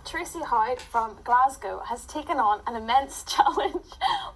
Tracy Howard from Glasgow has taken on an immense challenge,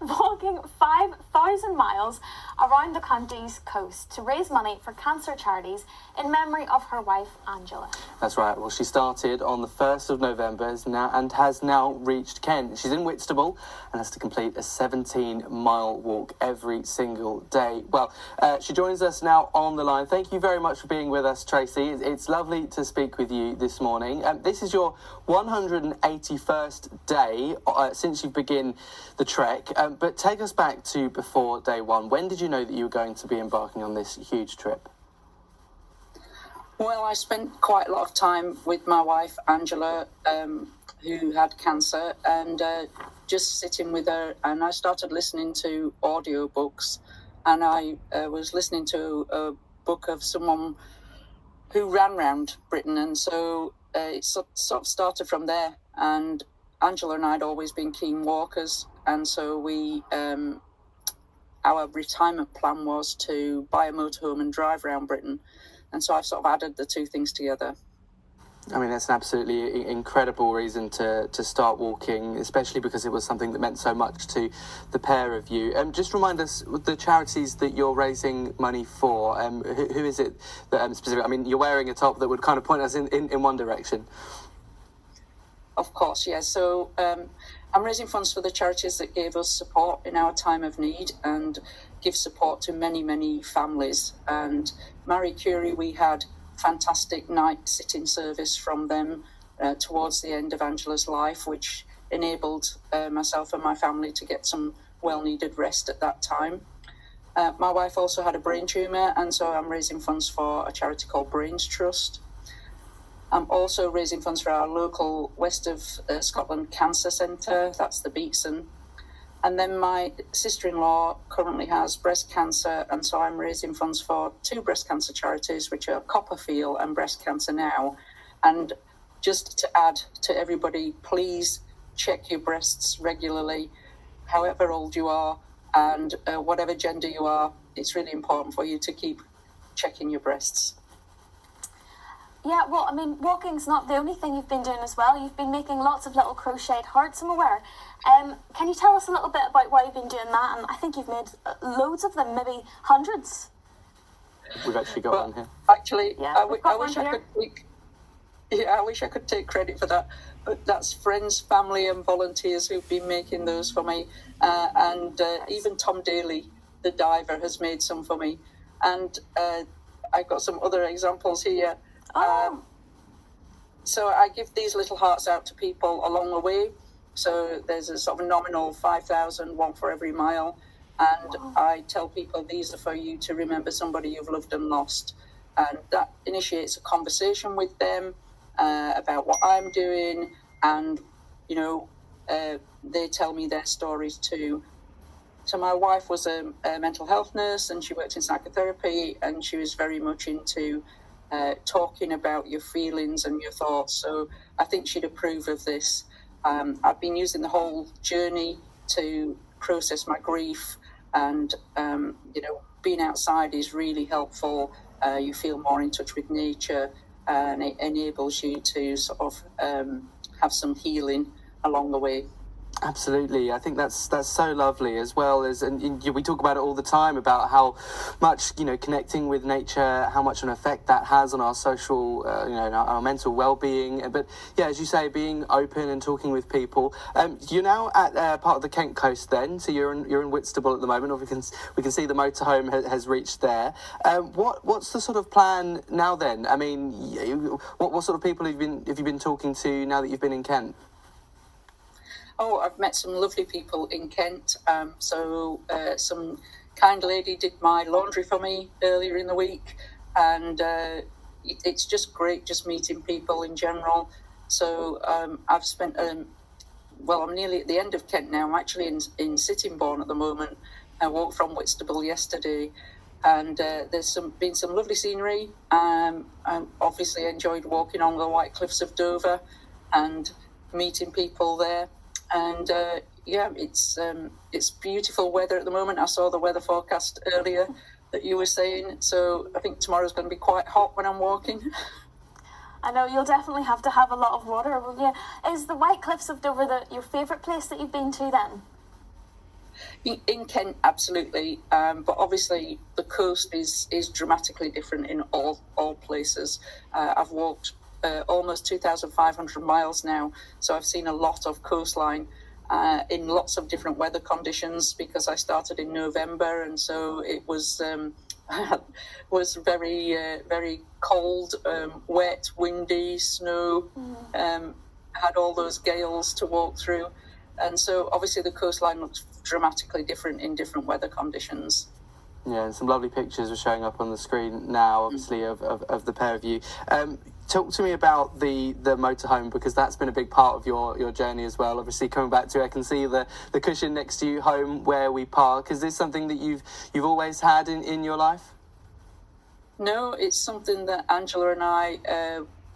walking 5,000 miles around the county's coast to raise money for cancer charities in memory of her wife, Angela. That's right. Well, she started on the 1st of November and has now reached Kent. She's in Whitstable and has to complete a 17-mile walk every single day. Well, she joins us now on the line. Thank you very much for being with us, Tracy. It's lovely to speak with you this morning. This is your 181st day since you begin the trek, but take us back to before day one. When did you know that you were going to be embarking on this huge trip? Well, I spent quite a lot of time with my wife, Angela, who had cancer, and just sitting with her, and I started listening to audiobooks, and I was listening to a book of someone who ran around Britain, and so it sort of started from there. And Angela and I had always been keen walkers, and so we our retirement plan was to buy a motorhome and drive around Britain, and so I've sort of added the two things together. I mean, that's an absolutely incredible reason to start walking, especially because it was something that meant so much to the pair of you. Just remind us the charities that you're raising money for. Who is it that specific? I mean, you're wearing a top that would kind of point us in one direction. Of course, yes. So I'm raising funds for the charities that gave us support in our time of need and give support to many, many families. And Marie Curie, we had fantastic night sitting service from them towards the end of Angela's life, which enabled myself and my family to get some well-needed rest at that time. My wife also had a brain tumour, and so I'm raising funds for a charity called Brains Trust. I'm also raising funds for our local West of Scotland Cancer Centre, that's the Beatson. And then my sister-in-law currently has breast cancer, and so I'm raising funds for two breast cancer charities, which are Copperfield and Breast Cancer Now. And just to add to everybody, please check your breasts regularly, however old you are, and whatever gender you are. It's really important for you to keep checking your breasts. Yeah, well, I mean, walking's not the only thing you've been doing as well. You've been making lots of little crocheted hearts, I'm aware. Can you tell us a little bit about why you've been doing that? And I think you've made loads of them, maybe hundreds. We've actually got one here. Actually, yeah, I wish I could take credit for that. But that's friends, family and volunteers who've been making those for me. And even Tom Daly, the diver, has made some for me. And I've got some other examples here. So I give these little hearts out to people along the way. So there's a sort of nominal 5,000, one for every mile. And I tell people these are for you to remember somebody you've loved and lost. And that initiates a conversation with them about what I'm doing. And, you know, they tell me their stories too. So my wife was a mental health nurse, and she worked in psychotherapy, and she was very much into talking about your feelings and your thoughts. So I think she'd approve of this. I've been using the whole journey to process my grief, and you know, being outside is really helpful. You feel more in touch with nature, and it enables you to sort of have some healing along the way. Absolutely, I think that's so lovely, as well as, and we talk about it all the time about how much, you know, connecting with nature, how much an effect that has on our social, you know, our mental well-being. But yeah, as you say, being open and talking with people. You're now at part of the Kent coast, then, so you're in Whitstable at the moment. Or we can see the motorhome has reached there. What's the sort of plan now then? I mean, what sort of people have you been talking to now that you've been in Kent? Oh, I've met some lovely people in Kent. Some kind lady did my laundry for me earlier in the week, and it's just great just meeting people in general. So I've spent, I'm nearly at the end of Kent now. I'm actually in Sittingbourne at the moment. I walked from Whitstable yesterday, and there's been some lovely scenery. I obviously enjoyed walking on the White Cliffs of Dover and meeting people there. And it's beautiful weather at the moment. I saw the weather forecast earlier that you were saying. So I think tomorrow's going to be quite hot when I'm walking. I know you'll definitely have to have a lot of water, will you? Is the White Cliffs of Dover your favourite place that you've been to then? In Kent, absolutely, but obviously the coast is dramatically different in all places. I've walked almost 2,500 miles now, so I've seen a lot of coastline in lots of different weather conditions because I started in November, and so it was was very cold, wet, windy, snow. Had all those gales to walk through. And so obviously the coastline looks dramatically different in different weather conditions. Yeah, and some lovely pictures are showing up on the screen now, obviously, of the pair of you. Talk to me about the motorhome, because that's been a big part of your journey as well. Obviously, coming back to, I can see the cushion next to you, home where we park. Is this something that you've always had in your life? No, it's something that Angela and I...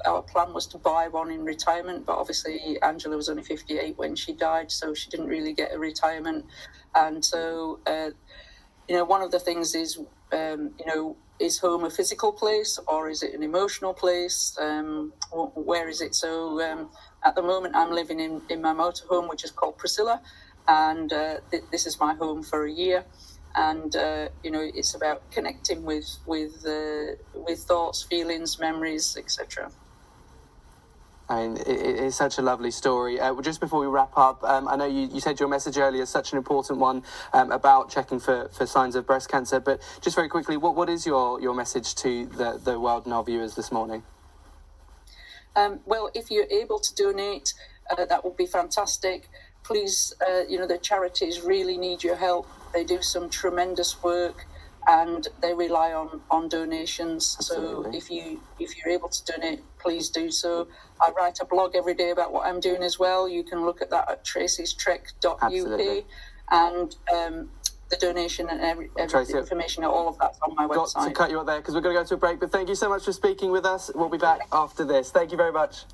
our plan was to buy one in retirement, but obviously Angela was only 58 when she died, so she didn't really get a retirement. And so, one of the things is, is home a physical place or is it an emotional place? Where is it? So at the moment I'm living in my motorhome, which is called Priscilla, and this is my home for a year. And it's about connecting with thoughts, feelings, memories, etc. I mean, it's such a lovely story. Just before we wrap up, I know you said your message earlier is such an important one about checking for signs of breast cancer, but just very quickly, what is your message to the world and our viewers this morning? Well, if you're able to donate, that would be fantastic. Please, the charities really need your help. They do some tremendous work, and they rely on donations. Absolutely. So if you're able to donate, please do so. I write a blog every day about what I'm doing as well. You can look at that at tracystrek.uk. Absolutely. And the donation and every information, all of that's on my website. Got to cut you up there because we're going to go to a break, but thank you so much for speaking with us. We'll be back after this. Thank you very much.